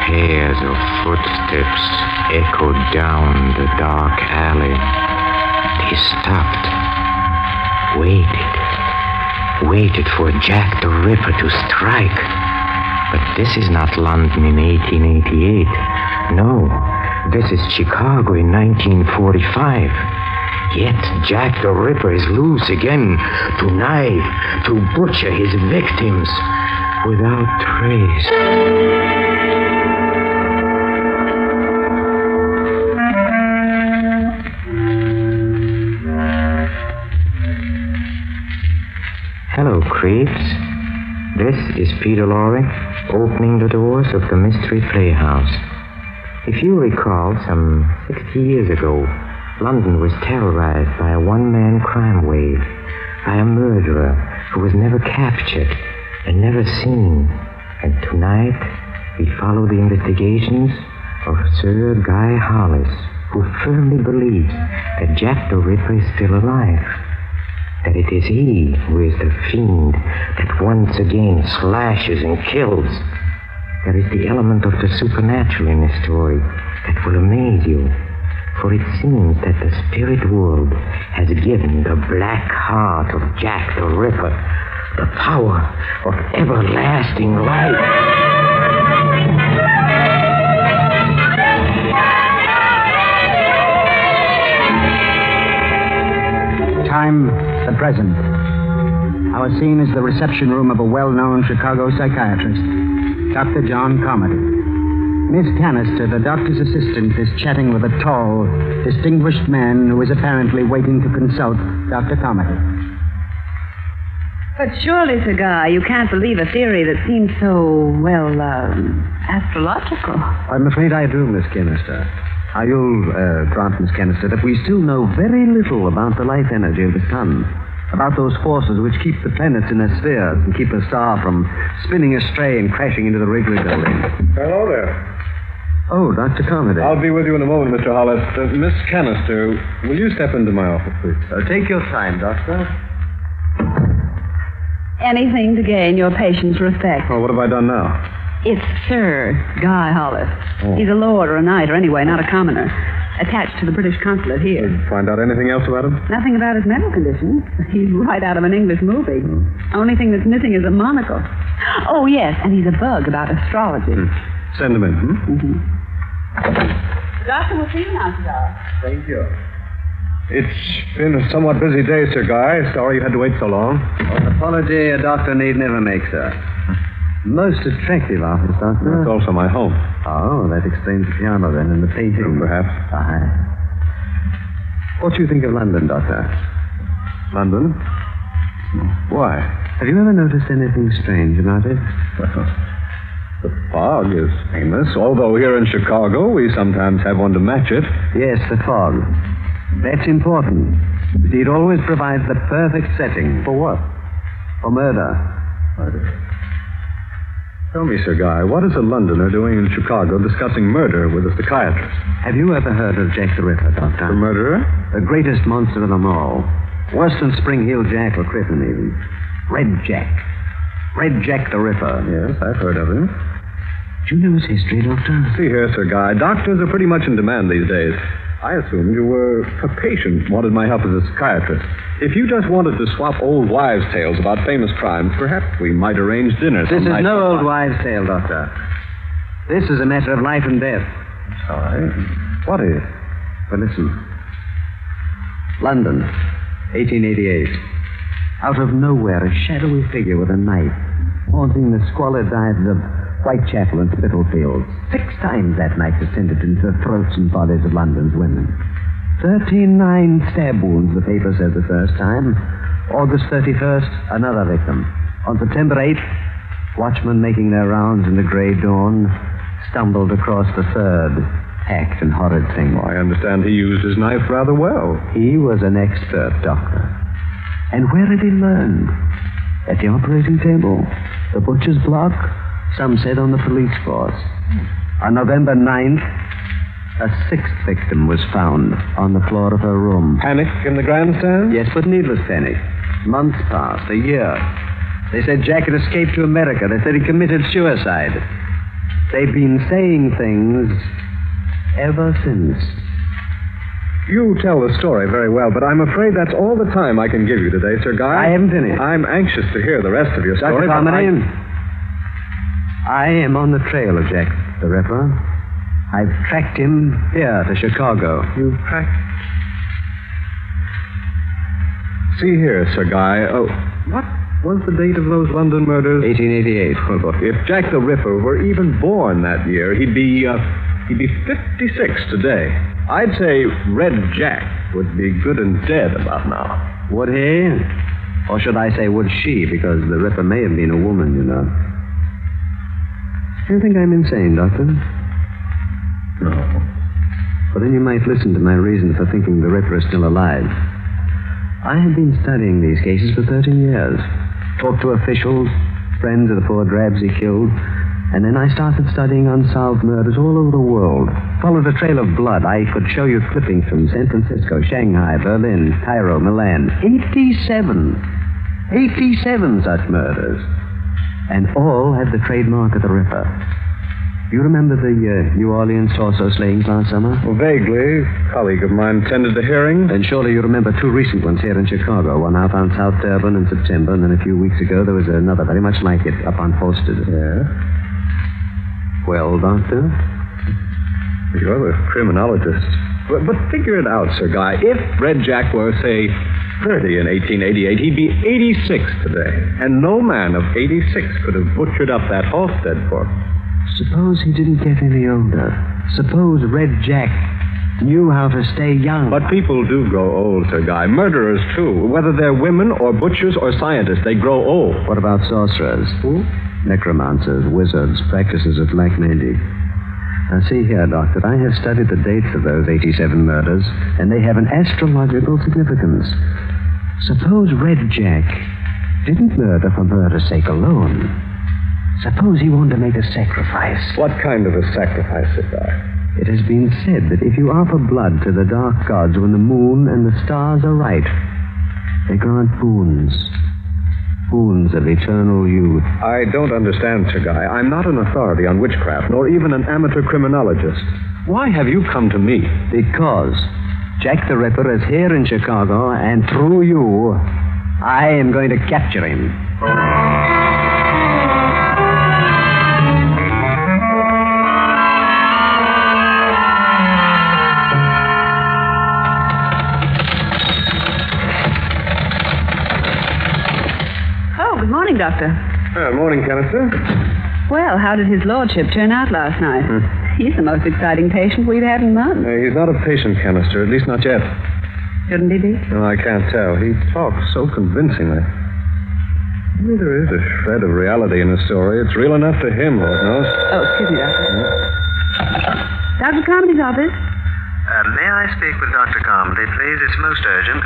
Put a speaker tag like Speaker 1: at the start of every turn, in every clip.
Speaker 1: pairs of footsteps echoed down the dark alley. He stopped, waited for Jack the Ripper to strike. But this is not London in 1888. No, this is Chicago in 1945. Yet Jack the Ripper is loose again to knife, to butcher his victims without trace. Hello, creeps. This is Peter Lorre, opening the doors of the Mystery Playhouse. If you recall, some 60 years ago, London was terrorized by a one-man crime wave, by a murderer who was never captured and never seen. And tonight, we follow the investigations of Sir Guy Hollis, who firmly believes that Jack the Ripper is still alive. That it is he who is the fiend that once again slashes and kills. There is the element of the supernatural in this story that will amaze you. For it seems that the spirit world has given the black heart of Jack the Ripper the power of everlasting life.
Speaker 2: Time, the present. Our scene is the reception room of a well-known Chicago psychiatrist, Dr. John Carmody. Miss Canister, the doctor's assistant, is chatting with a tall, distinguished man who is apparently waiting to consult Dr. Carmody.
Speaker 3: But surely, Sir Guy, you can't believe a theory that seems so, astrological.
Speaker 4: I'm afraid I do, Miss Canister. You'll grant, Miss Canister, that we still know very little about the life energy of the sun, about those forces which keep the planets in their spheres and keep a star from spinning astray and crashing into the Wrigley building.
Speaker 5: Hello there.
Speaker 4: Oh, Dr. Carmody.
Speaker 5: I'll be with you in a moment, Mr. Hollis. Miss Canister, will you step into my office, please?
Speaker 4: Take your time, Doctor.
Speaker 3: Anything to gain your patient's respect.
Speaker 5: Oh, what have I done now?
Speaker 3: It's Sir Guy Hollis.
Speaker 5: Oh.
Speaker 3: He's a lord or a knight, or anyway, not a commoner. Attached to the British consulate here.
Speaker 5: Find out anything else about him?
Speaker 3: Nothing about his mental condition. He's right out of an English movie. Only thing that's missing is a monocle. Oh, yes, and he's a bug about astrology.
Speaker 5: Send him in,
Speaker 3: Mm-hmm. Doctor, we'll see you now, sir.
Speaker 5: Thank you. It's been a somewhat busy day, Sir Guy. Sorry you had to wait so long.
Speaker 4: An apology a doctor need never make, sir. Most attractive office, Doctor.
Speaker 5: It's also my home.
Speaker 4: Oh, that explains the piano, then, and the painting.
Speaker 5: Perhaps.
Speaker 4: What do you think of London, Doctor?
Speaker 5: London? Why?
Speaker 4: Have you ever noticed anything strange about it?
Speaker 5: Well, the fog is famous, although here in Chicago we sometimes have one to match it.
Speaker 4: Yes, the fog. That's important. You see, it always provides the perfect setting.
Speaker 5: For what?
Speaker 4: For murder.
Speaker 5: Murder? Tell me, Sir Guy, what is a Londoner doing in Chicago discussing murder with a psychiatrist?
Speaker 4: Have you ever heard of Jack the Ripper, Doctor?
Speaker 5: The murderer?
Speaker 4: The greatest monster of them all. Worse than Spring Hill Jack or Crippen, even. Red Jack. Red Jack the Ripper.
Speaker 5: Yes, I've heard of him.
Speaker 4: Do you know his history, Doctor?
Speaker 5: See here, Sir Guy, doctors are pretty much in demand these days. I assumed you were a patient, wanted my help as a psychiatrist. If you just wanted to swap old wives' tales about famous crimes, perhaps we might arrange dinner
Speaker 4: This
Speaker 5: some
Speaker 4: is
Speaker 5: night.
Speaker 4: no old wives' tale, Doctor. This is a matter of life and death.
Speaker 5: Sorry. What is?
Speaker 4: But listen. London, 1888. Out of nowhere, a shadowy figure with a knife, haunting the squalid dives of Whitechapel and Spitalfields. 6 times that knife descended into the throats and bodies of London's women. 39 stab wounds, the paper said the first time. August 31st, another victim. On September 8th, watchmen making their rounds in the gray dawn stumbled across the third hacked and horrid thing.
Speaker 5: I understand he used his knife rather well.
Speaker 4: He was an expert, Doctor. And where had he learned? At the operating table? The butcher's block? Some said on the police force. On November 9th, a 6th victim was found on the floor of her room.
Speaker 5: Panic in the grandstand?
Speaker 4: Yes, but needless panic. Months passed, a year. They said Jack had escaped to America. They said he committed suicide. They've been saying things ever since.
Speaker 5: You tell the story very well, but I'm afraid that's all the time I can give you today, Sir Guy.
Speaker 4: I haven't finished.
Speaker 5: I'm anxious to hear the rest of your story.
Speaker 4: Dr. Carmody, I am on the trail of Jack the Ripper. I've tracked him here to Chicago.
Speaker 5: You've tracked... See here, Sir Guy. Oh, what was the date of those London murders?
Speaker 4: 1888.
Speaker 5: Well, look, if Jack the Ripper were even born that year, he'd be 56 today. I'd say Red Jack would be good and dead about now.
Speaker 4: Would he? Or should I say, would she? Because the Ripper may have been a woman, you know. Do you think I'm insane, Doctor?
Speaker 5: No.
Speaker 4: Well, then you might listen to my reason for thinking the Ripper is still alive. I have been studying these cases for 13 years. Talked to officials, friends of the poor drabs he killed, and then I started studying unsolved murders all over the world. Followed a trail of blood. I could show you clippings from San Francisco, Shanghai, Berlin, Cairo, Milan. 87 such murders. And all had the trademark of the Ripper. You remember the New Orleans torso slayings last summer?
Speaker 5: Well, vaguely. A colleague of mine attended the hearing.
Speaker 4: Then surely you remember two recent ones here in Chicago. One out on South Durban in September, and then a few weeks ago there was another very much like it up on Posted.
Speaker 5: Yeah?
Speaker 4: Well, Doctor?
Speaker 5: You're the criminologist. But figure it out, Sir Guy. If Red Jack were, say, 30 in 1888, he'd be 86 today. And no man of 86 could have butchered up that Halstead for him.
Speaker 4: Suppose he didn't get any older. Suppose Red Jack knew how to stay young.
Speaker 5: But people do grow old, Sir Guy. Murderers, too. Whether they're women or butchers or scientists, they grow old.
Speaker 4: What about sorcerers?
Speaker 5: Who?
Speaker 4: Necromancers, wizards, practices of black magic. Now, see here, Doctor, I have studied the dates of those 87 murders, and they have an astrological significance. Suppose Red Jack didn't murder for murder's sake alone. Suppose he wanted to make a sacrifice.
Speaker 5: What kind of a sacrifice, Sir Guy?
Speaker 4: It has been said that if you offer blood to the dark gods when the moon and the stars are right, they grant boons. Boons of eternal youth.
Speaker 5: I don't understand, Sir Guy. I'm not an authority on witchcraft, nor even an amateur criminologist. Why have you come to me?
Speaker 4: Because Jack the Ripper is here in Chicago, and through you, I am going to capture him.
Speaker 3: Good morning, Doctor.
Speaker 5: Morning, Canister.
Speaker 3: Well, how did his lordship turn out last night? He's the most exciting patient we've had in months.
Speaker 5: He's not a patient, Canister, at least not yet.
Speaker 3: Shouldn't he be?
Speaker 5: No, I can't tell. He talks so convincingly. Maybe there is a shred of reality in his story. It's real enough to him, Lord knows.
Speaker 3: Oh, excuse me, Doctor. Dr. Carmody's office?
Speaker 4: May I speak with Dr. Carmody, please? It's most urgent.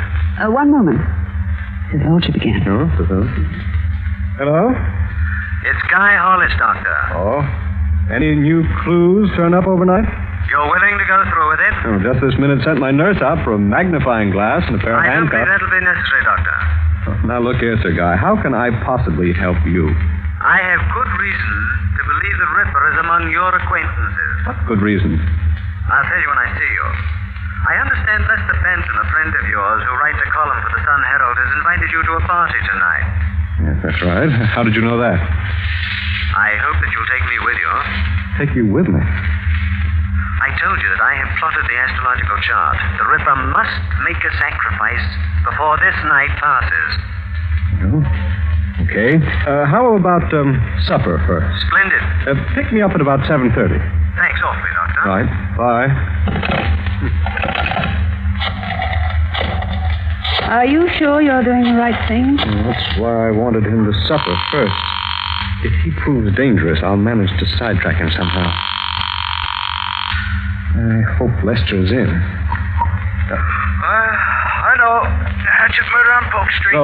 Speaker 3: One moment. His lordship again.
Speaker 5: Oh, hello?
Speaker 4: It's Guy Hollis, Doctor.
Speaker 5: Oh. Any new clues turn up overnight?
Speaker 4: You're willing to go through with it?
Speaker 5: Oh, just this minute sent my nurse out for a magnifying glass and a pair of
Speaker 4: I don't think
Speaker 5: handcuffs.
Speaker 4: that'll be necessary, Doctor.
Speaker 5: Now, look here, Sir Guy. How can I possibly help you?
Speaker 4: I have good reason to believe the Ripper is among your acquaintances.
Speaker 5: What good reason?
Speaker 4: I'll tell you when I see you. I understand Lester Benton, a friend of yours who writes a column for the Sun Herald, has invited you to a party tonight.
Speaker 5: Yes, that's right. How did you know that?
Speaker 4: I hope that you'll take me with you.
Speaker 5: Take you with me.
Speaker 4: I told you that I have plotted the astrological chart. The Ripper must make a sacrifice before this night passes.
Speaker 5: Oh, okay. How about supper first?
Speaker 4: Splendid.
Speaker 5: Pick me up at about 7:30.
Speaker 4: Thanks awfully, Doctor.
Speaker 5: All right. Bye.
Speaker 3: Are you sure you're doing the right thing?
Speaker 5: That's why I wanted him to supper first. If he proves dangerous, I'll manage to sidetrack him somehow. I hope Lester's in.
Speaker 4: Hello. Hatchet murder on Polk Street.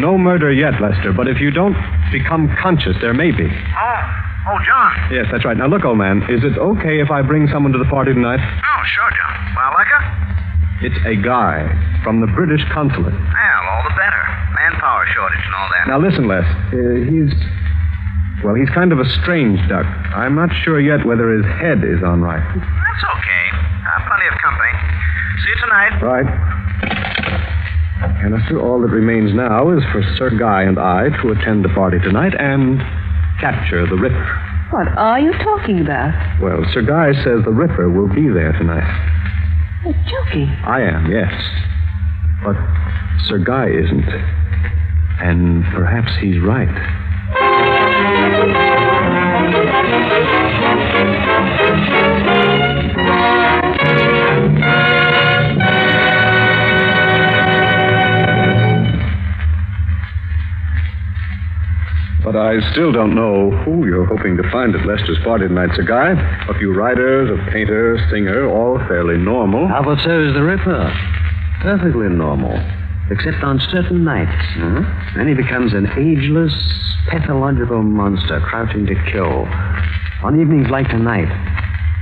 Speaker 5: No murder yet, Lester, but if you don't become conscious, there may be.
Speaker 4: Oh, John.
Speaker 5: Yes, that's right. Now, look, old man, is it okay if I bring someone to the party tonight?
Speaker 4: Oh, sure, John. Well, like her?
Speaker 5: It's a guy from the British consulate.
Speaker 4: Well, all the better. Manpower shortage and all that.
Speaker 5: Now, listen, Les. Well, he's kind of a strange duck. I'm not sure yet whether his head is on right.
Speaker 2: That's okay. Plenty of company. See you tonight.
Speaker 5: Right. Canister, all that remains now is for Sir Guy and I to attend the party tonight and capture the Ripper.
Speaker 3: What are you talking about?
Speaker 5: Well, Sir Guy says the Ripper will be there tonight.
Speaker 3: You're joking.
Speaker 5: I am, yes. But Sir Guy isn't. And perhaps he's right. But I still don't know who you're hoping to find at Lester's party tonight, Sir Guy. A few writers, a painter, singer, all fairly normal.
Speaker 4: How about so is the Ripper? Perfectly normal. Except on certain nights. Then he becomes an ageless, pathological monster crouching to kill. On evenings like tonight,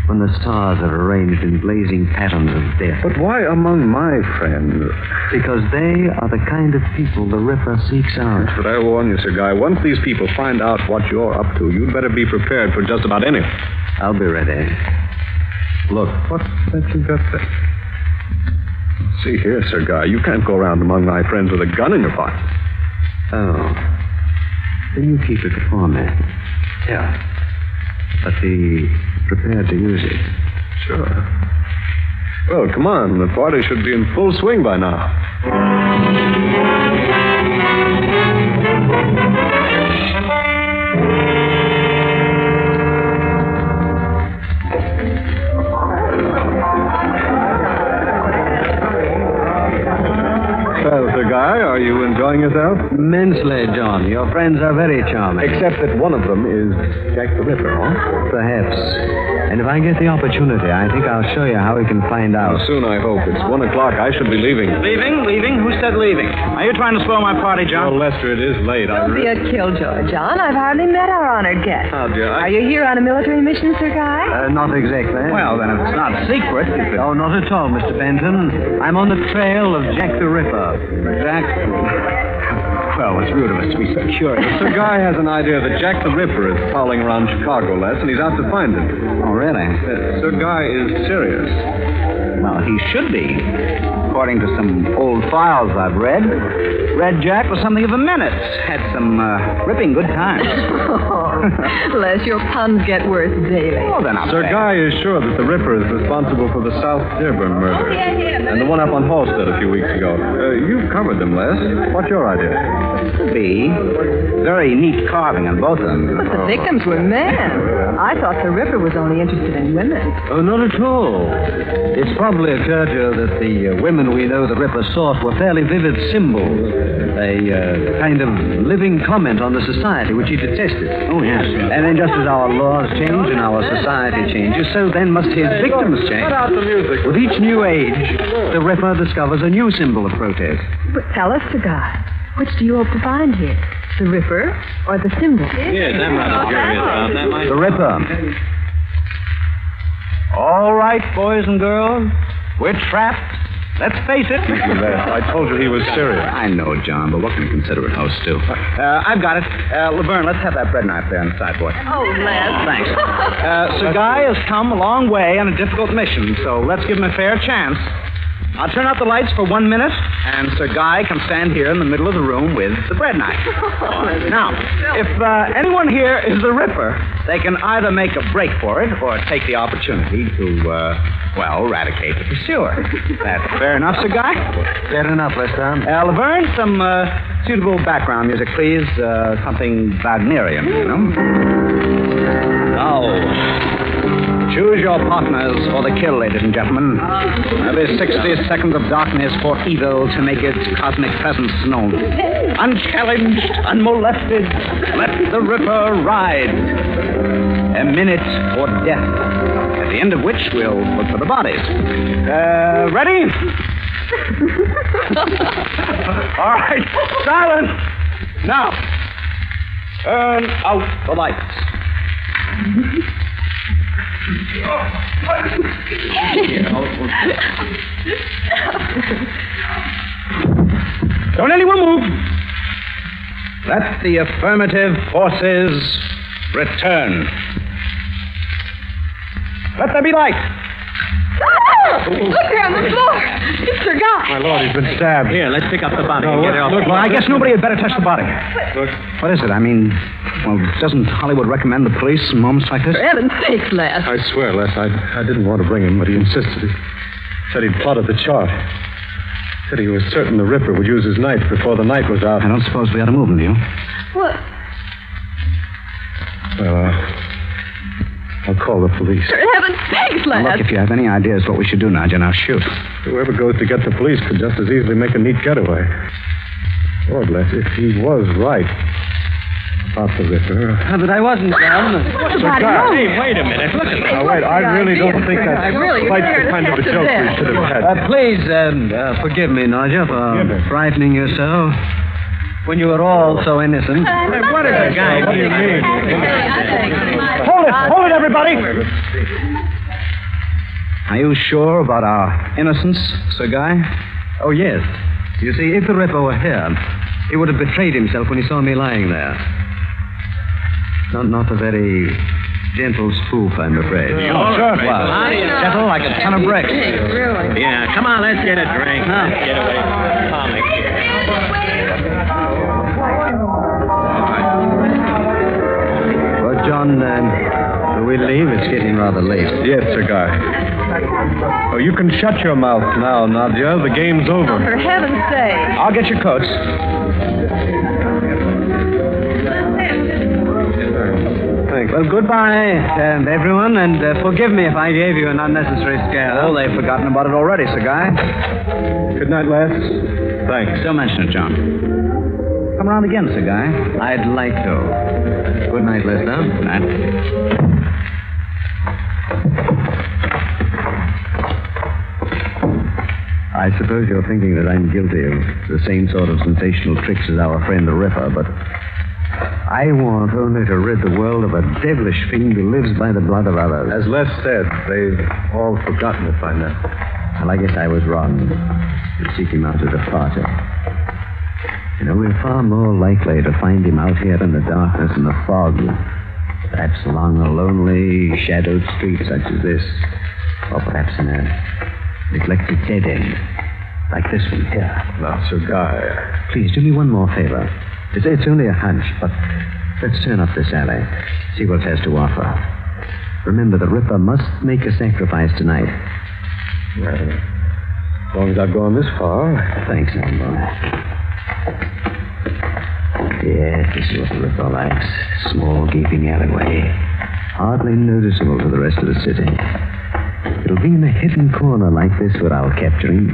Speaker 4: when the stars are arranged in blazing patterns of death.
Speaker 5: But why among my friends?
Speaker 4: Because they are the kind of people the Ripper seeks out.
Speaker 5: But I warn you, Sir Guy, once these people find out what you're up to, you'd better be prepared for just about anything.
Speaker 4: I'll be ready. Look.
Speaker 5: What's that you got there? See here, Sir Guy, you can't go around among my friends with a gun in your pocket.
Speaker 4: Oh. Then you keep it for me.
Speaker 5: Yeah.
Speaker 4: But be prepared to use it.
Speaker 5: Sure. Well, come on. The party should be in full swing by now. Well, Sir Guy, are you enjoying yourself?
Speaker 4: Immensely, John. Your friends are very charming.
Speaker 5: Except that one of them is Jack the Ripper, huh?
Speaker 4: Perhaps. And if I get the opportunity, I think I'll show you how we can find out.
Speaker 5: Soon, I hope. It's 1 o'clock. I should be leaving.
Speaker 2: Leaving? Who said leaving? Are you trying to spoil my party, John?
Speaker 5: Well, Lester, it is late.
Speaker 3: Don't be a killjoy, John. I've hardly met our honored guest.
Speaker 5: Oh, dear.
Speaker 3: Are you here on a military mission, Sir Guy?
Speaker 4: Not exactly.
Speaker 2: Well, then if it's not secret, you could...
Speaker 4: Oh, not at all, Mr. Benton. I'm on the trail of Jack the Ripper.
Speaker 2: Jack... Well, it's rude of us to be so curious.
Speaker 5: Sir Guy has an idea that Jack the Ripper is prowling around Chicago, Les, and he's out to find him.
Speaker 2: Oh, really?
Speaker 5: Sir Guy is serious.
Speaker 2: Well, he should be. According to some old files I've read, Red Jack was something of a menace. Had some ripping good times.
Speaker 3: Les, your puns get worse daily.
Speaker 2: Oh, then I'm
Speaker 5: Sir Guy is sure that the Ripper is responsible for the South Dearborn murder. And the one up on Halstead a few weeks ago. You've covered them, Les. What's your idea?
Speaker 2: Could be. Very neat carving on both of them.
Speaker 3: But the victims were men. I thought the Ripper was only interested in women.
Speaker 4: Oh, not at all. It's probably occurred to you that the women we know the Ripper sought were fairly vivid symbols. A kind of living comment on the society which he detested.
Speaker 2: Oh, yes.
Speaker 4: And then just as our laws change and our society changes, so then must his victims change.
Speaker 5: Cut out the music.
Speaker 4: With each new age, the Ripper discovers a new symbol of protest.
Speaker 3: But tell us, Sir Guy, which do you hope to find here? The Ripper or the symbol?
Speaker 2: Yes, I'm rather curious about that, Mike.
Speaker 4: The Ripper.
Speaker 2: All right, boys and girls. We're trapped. Let's face it.
Speaker 5: I told you he was serious.
Speaker 2: I know, John, but what can a considerate host do? I've got it. Laverne, let's have that bread knife there on the sideboard.
Speaker 3: Oh, Les.
Speaker 2: Thanks. Sir Guy has come a long way on a difficult mission, so let's give him a fair chance. I'll turn out the lights for 1 minute, and Sir Guy can stand here in the middle of the room with the bread knife. Now, if anyone here is the Ripper, they can either make a break for it or take the opportunity to, eradicate the pursuer. That's fair enough, Sir Guy?
Speaker 4: Fair enough, Lester.
Speaker 2: Laverne, some suitable background music, please. Something Wagnerian, you know. Now, choose your partners for the kill, ladies and gentlemen. There's 60 seconds of darkness for evil to make its cosmic presence known. Unchallenged, unmolested, let the Ripper ride. A minute for death, at the end of which we'll look for the bodies. Ready? All right, silence. Now, turn out the lights. Don't anyone move. Let the affirmative forces
Speaker 6: Return. Let there be light.
Speaker 3: Look there on the floor. It's Sir Guy.
Speaker 5: My Lord, he's been stabbed.
Speaker 6: Here, let's pick up the body and get it off.
Speaker 5: Look,
Speaker 6: Well, I guess nobody had better touch the body.
Speaker 5: Look.
Speaker 6: What is it? I mean, well, doesn't Hollywood recommend the police in moments like this?
Speaker 3: For heaven's sakes, Les.
Speaker 5: I swear, Les, I didn't want to bring him, but he insisted. He said he'd plotted the chart. Said he was certain the Ripper would use his knife before the night was out.
Speaker 6: I don't suppose we ought to move him, do you?
Speaker 3: What?
Speaker 5: Well, I'll call the police.
Speaker 3: For heaven's sakes, Les.
Speaker 6: Now, look, if you have any ideas what we should do, Nadja, now shoot.
Speaker 5: Whoever goes to get the police could just as easily make a neat getaway. Lord, Les, if he was right about the Ripper...
Speaker 6: But I wasn't, John.
Speaker 3: What's the body? No.
Speaker 6: Hey, wait a minute. Look at me.
Speaker 5: Now, wait, I really don't think that's quite the kind of a joke we should have had.
Speaker 6: Please, forgive me, Nadja, for frightening you so. When you were all so innocent.
Speaker 5: What is it, guy? What do you mean?
Speaker 6: Hold it, everybody! Are you sure about our innocence, Sir Guy? Oh, yes. You see, if the Ripper were here, he would have betrayed himself when he saw me lying there. Not a very gentle spoof, I'm afraid.
Speaker 5: Oh, certainly.
Speaker 6: Well, gentle like a ton of bricks.
Speaker 3: Really?
Speaker 6: Yeah, come on, let's get a drink. Let's get away from the comic here. Well, John, will we leave? It's getting rather late.
Speaker 5: Yes, Sir Guy. Oh, you can shut your mouth now, Nadja. The game's over.
Speaker 3: For heaven's sake.
Speaker 6: I'll get your coats.
Speaker 5: Thanks.
Speaker 6: Well, goodbye, everyone, and forgive me if I gave you an unnecessary scare. Oh, they've forgotten about it already, Sir Guy.
Speaker 5: Good night, Les. Thanks.
Speaker 6: Don't mention it, John. Come around again, Sir Guy. I'd like to. Good night, Lester. Good night. I suppose you're thinking that I'm guilty of the same sort of sensational tricks as our friend the Ripper, but I want only to rid the world of a devilish fiend who lives by the blood of others.
Speaker 5: As Les said, they've all forgotten it by now.
Speaker 6: Well, I guess I was wrong to seek him out at a party. You know, we're far more likely to find him out here in the darkness and the fog, perhaps along a lonely, shadowed street such as this, or perhaps in a neglected dead end, like this one here.
Speaker 5: Now, Sir Guy.
Speaker 6: Please, do me one more favor. It's only a hunch, but let's turn up this alley, see what it has to offer. Remember, the Ripper must make a sacrifice tonight.
Speaker 5: Well, as long as I've gone this far.
Speaker 6: Thanks, Elmo. Yes, this is what the Ripper likes. Small, gaping alleyway. Hardly noticeable to the rest of the city. It'll be in a hidden corner like this where I'll capture him.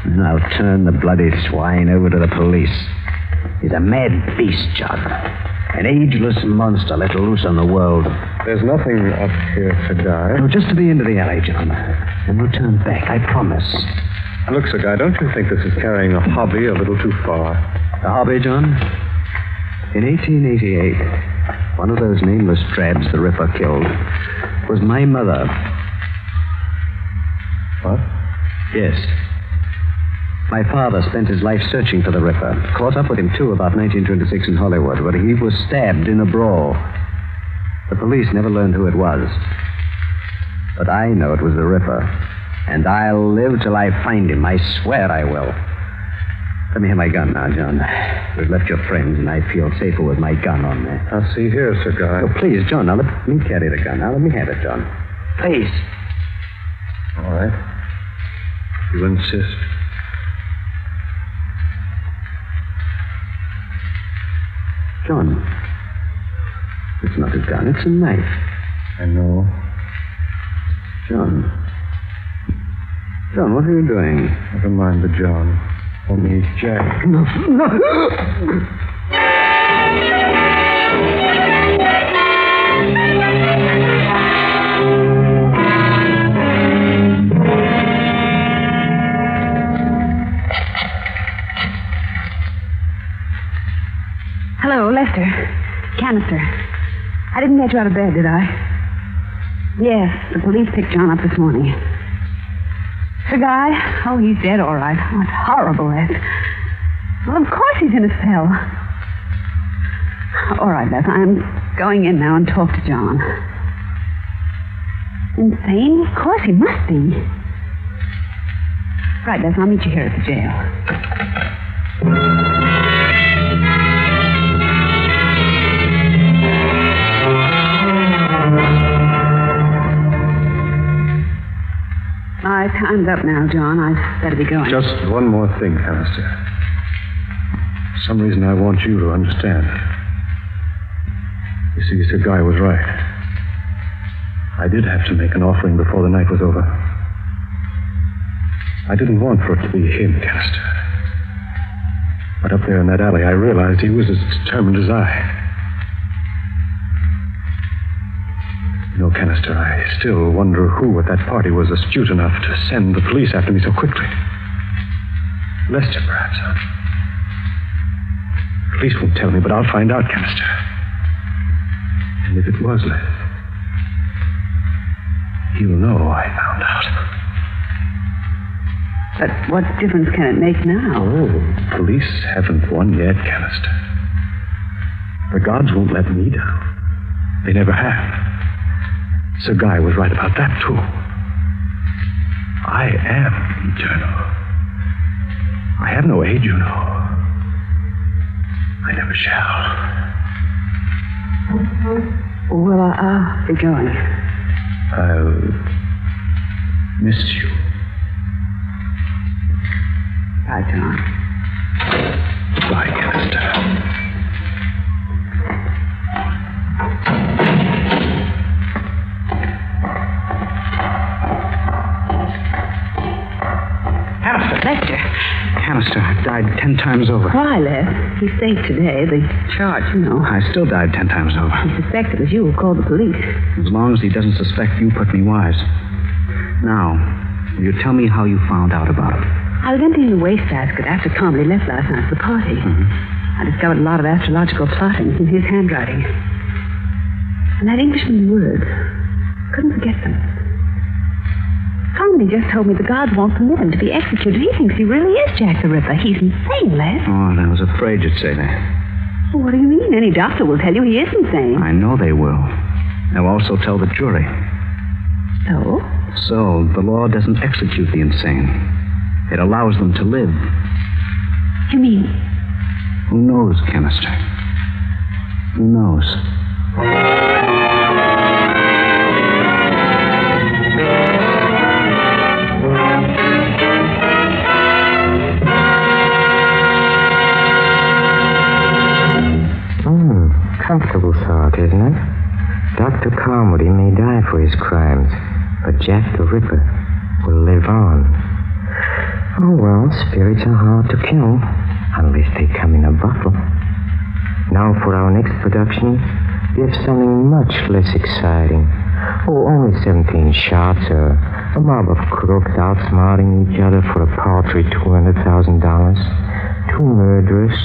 Speaker 6: And I'll turn the bloody swine over to the police. He's a mad beast, John. An ageless monster let loose on the world.
Speaker 5: There's nothing up here, Sir Guy.
Speaker 6: No, just to the end of the alley, John. And we'll turn back, I promise.
Speaker 5: Look, Sir Guy, don't you think this is carrying a hobby a little too far?
Speaker 6: A hobby, John? In 1888, one of those nameless drabs the Ripper killed was my mother.
Speaker 5: What?
Speaker 6: Yes. My father spent his life searching for the Ripper. Caught up with him, too, about 1926 in Hollywood, where he was stabbed in a brawl. The police never learned who it was. But I know it was the Ripper. And I'll live till I find him. I swear I will. Let me have my gun now, John. We've left your friends, and I feel safer with my gun on me.
Speaker 5: Now, see here, Sir Guy.
Speaker 6: Oh, please, John, now let me carry the gun. Now let me have it, John. Please.
Speaker 5: All right. You insist.
Speaker 6: John, it's not a gun, it's a knife.
Speaker 5: I know.
Speaker 6: John, what are you doing?
Speaker 5: Never mind the John. Only Jack.
Speaker 6: No.
Speaker 3: Hello, Lester. Canister. I didn't get you out of bed, did I? Yes, the police picked John up this morning. The guy? Oh, he's dead, all right. Oh, it's horrible, that. Well, of course he's in a cell. All right, Les, I'm going in now and talk to John. Insane? Of course he must be. Right, Les, I'll meet you here at the jail. My time's up now, John. I'd better be going.
Speaker 6: Just one more thing, Alistair. For some reason I want you to understand. You see, Sir Guy was right. I did have to make an offering before the night was over. I didn't want for it to be him, Canister. But up there in that alley, I realized he was as determined as I. You know, Canister, I still wonder who at that party was astute enough to send the police after me so quickly. Lester, perhaps. Police won't tell me, but I'll find out, Canister. And if it was Les, he'll know I found out.
Speaker 3: But what difference can it make now?
Speaker 6: Oh, police haven't won yet, Canister. The gods won't let me down. They never have. Sir Guy was right about that, too. I am eternal. I have no age, you know. I never shall.
Speaker 3: Well, I'll be going.
Speaker 6: I'll miss you.
Speaker 3: Bye, John.
Speaker 6: Goodbye, Canister.
Speaker 3: Lester.
Speaker 2: Canister, I've died 10 times over.
Speaker 3: Why, Les? He's safe today. The charge, you know.
Speaker 2: I still died 10 times over.
Speaker 3: He suspects it was you who called the police.
Speaker 2: As long as he doesn't suspect you put me wise. Now, will you tell me how you found out about it?
Speaker 3: I was emptying the wastebasket after Comedy left last night for the party.
Speaker 2: Mm-hmm.
Speaker 3: I discovered a lot of astrological plotting in his handwriting. And that Englishman's words. Couldn't forget them. Comedy just told me the gods won't permit him to be executed. He thinks he really is Jack the Ripper. He's insane, Les.
Speaker 2: Oh, I was afraid you'd say that.
Speaker 3: Well, what do you mean? Any doctor will tell you he is insane.
Speaker 2: I know they will. They'll also tell the jury.
Speaker 3: So?
Speaker 2: So, the law doesn't execute the insane. It allows them to live.
Speaker 3: You mean?
Speaker 2: Who knows, Canister? Who knows?
Speaker 1: Comfortable thought, isn't it? Dr. Carmody may die for his crimes, but Jack the Ripper will live on. Oh, well, spirits are hard to kill, unless they come in a bottle. Now for our next production, we have something much less exciting. Oh, only 17 shots, a mob of crooks outsmarting each other for a paltry $200,000, 2 murderers,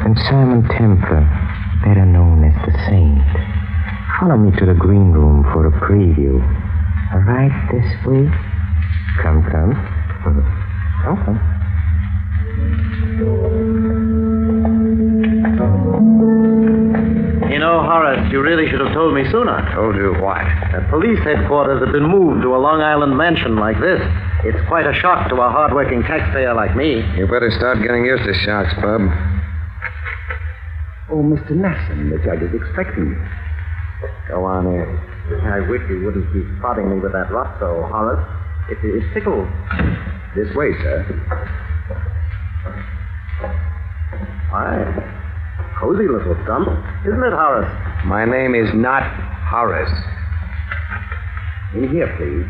Speaker 1: and Simon Templar, better known as the Saint. Follow me to the green room for a preview. Right this way. Come. Come.
Speaker 7: You know, Horace, you really should have told me sooner.
Speaker 6: Told you what?
Speaker 7: The police headquarters have been moved to a Long Island mansion like this. It's quite a shock to a hard-working taxpayer like me.
Speaker 6: You better start getting used to shocks, bub.
Speaker 7: Oh, Mr. Nasson, the judge is expecting you. Go on in. I wish you wouldn't keep prodding me with that rock, though, Horace. It tickles.
Speaker 6: This way, sir.
Speaker 7: Why, cozy little stump, isn't it, Horace?
Speaker 6: My name is not Horace.
Speaker 7: In here, please.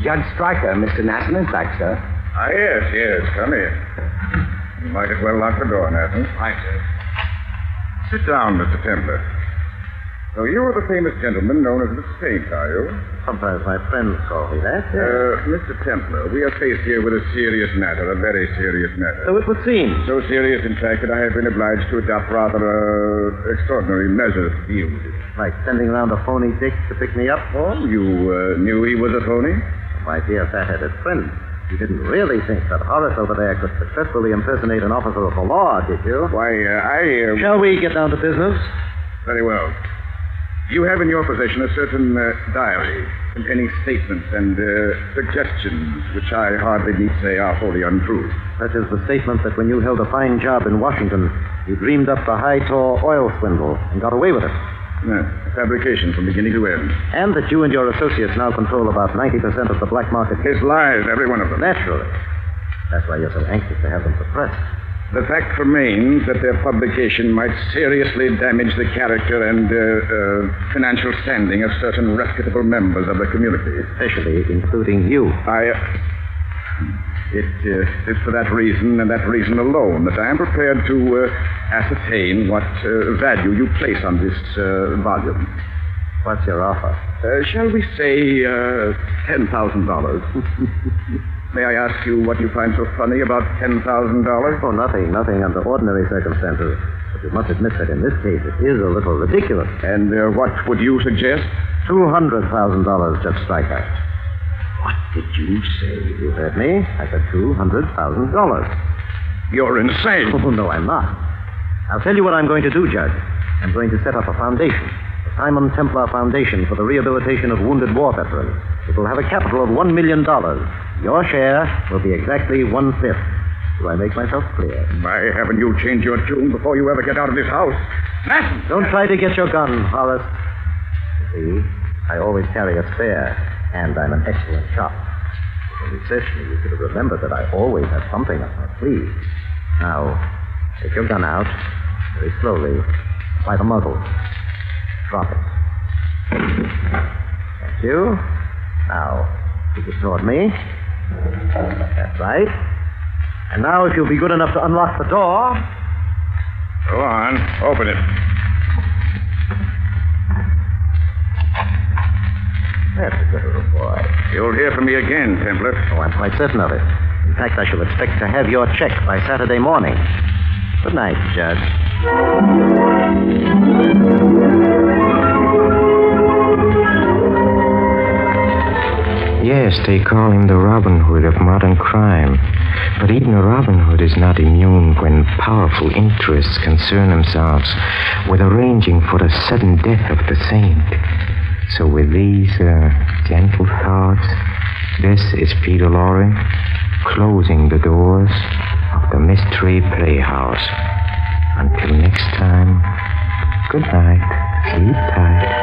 Speaker 6: Judge Stryker, Mr. Nasson is back, sir.
Speaker 5: Ah, yes. Come in. You might as well lock the door, Nathan.
Speaker 6: Right, sir.
Speaker 5: Sit down, Mr. Templar. So you are the famous gentleman known as the Saint, are you?
Speaker 7: Sometimes my friends call me that.
Speaker 5: Mr. Templar, we are faced here with a serious matter, a very serious matter.
Speaker 7: So it would seem.
Speaker 5: So serious, in fact, that I have been obliged to adopt rather extraordinary measures to deal with it.
Speaker 7: Like sending around a phony dick to pick me up?
Speaker 5: Oh, you knew he was a phony?
Speaker 7: My dear fat-headed friend, you didn't really think that Horace over there could successfully impersonate an officer of the law, did you?
Speaker 5: Why,
Speaker 7: Shall we get down to business?
Speaker 5: Very well.
Speaker 8: You have in your possession a certain diary containing statements and suggestions which I hardly need say are wholly untrue.
Speaker 4: Such as the statement that when you held a fine job in Washington, you dreamed up the high-tore oil swindle and got away with it.
Speaker 8: Fabrication from beginning to end.
Speaker 4: And that you and your associates now control about 90% of the black market.
Speaker 8: His lies, every one of them.
Speaker 4: Naturally. That's why you're so anxious to have them suppressed.
Speaker 8: The fact remains that their publication might seriously damage the character and financial standing of certain reputable members of the community.
Speaker 4: Especially including you.
Speaker 8: It is for that reason and that reason alone that I am prepared to ascertain what value you place on this volume.
Speaker 4: What's your offer?
Speaker 8: Shall we say $10,000? May I ask you what you find so funny about $10,000?
Speaker 4: Oh, nothing under ordinary circumstances. But you must admit that in this case it is a little ridiculous.
Speaker 8: And what would you suggest?
Speaker 4: $200,000, Judge Stryker.
Speaker 8: What did you say?
Speaker 4: You heard me. I said $200,000.
Speaker 8: You're insane.
Speaker 4: Oh, no, I'm not. I'll tell you what I'm going to do, Judge. I'm going to set up a foundation. The Simon Templar Foundation for the Rehabilitation of Wounded War Veterans. It will have a capital of $1 million. Your share will be exactly 1/5. Do I make myself clear?
Speaker 8: Why haven't you changed your tune before you ever get out of this house?
Speaker 4: Don't try to get your gun, Horace. You see, I always carry a spare, and I'm an excellent shot. When you searched me, you should have remembered that I always have something up my sleeve. Now, take your gun out, very slowly, by the muzzle. Drop it. Thank you. Now, keep it toward me. That's right. And now, if you'll be good enough to unlock the door.
Speaker 8: Go on. Open it.
Speaker 4: That's a good little boy.
Speaker 8: You'll hear from me again, Templar.
Speaker 4: Oh, I'm quite certain of it. In fact, I shall expect to have your check by Saturday morning. Good night, Judge.
Speaker 1: Yes, they call him the Robin Hood of modern crime. But even Robin Hood is not immune when powerful interests concern themselves with arranging for the sudden death of the saint. So with these gentle thoughts, this is Peter Lorre closing the doors of the Mystery Playhouse. Until next time, good night, sleep tight.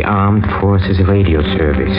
Speaker 1: Armed Forces Radio Service.